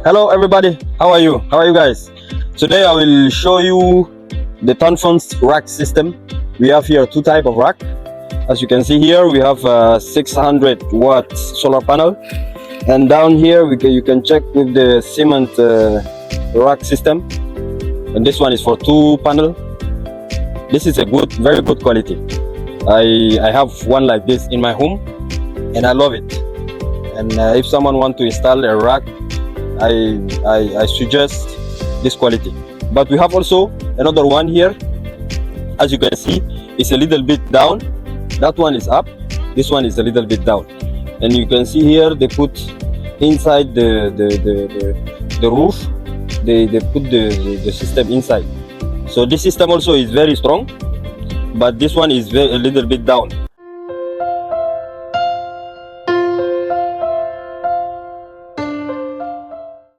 Hello everybody, how are you? How are you guys? Today I will show you the Tanfon's rack system. We have here two type of rack. As you can see here, we have a 600 watt solar panel, and down here you can check with the cement rack system. And this one is for two panel. This is a very good quality. I have one like this in my home, and I love it. And if someone want to install a rack, I suggest this quality. But we have also another one here. As you can see, it's a little bit down. That one is up. This one is a little bit down. And you can see here they put inside the roof. They put the system inside. So this system also is very strong, but this one is a little bit down.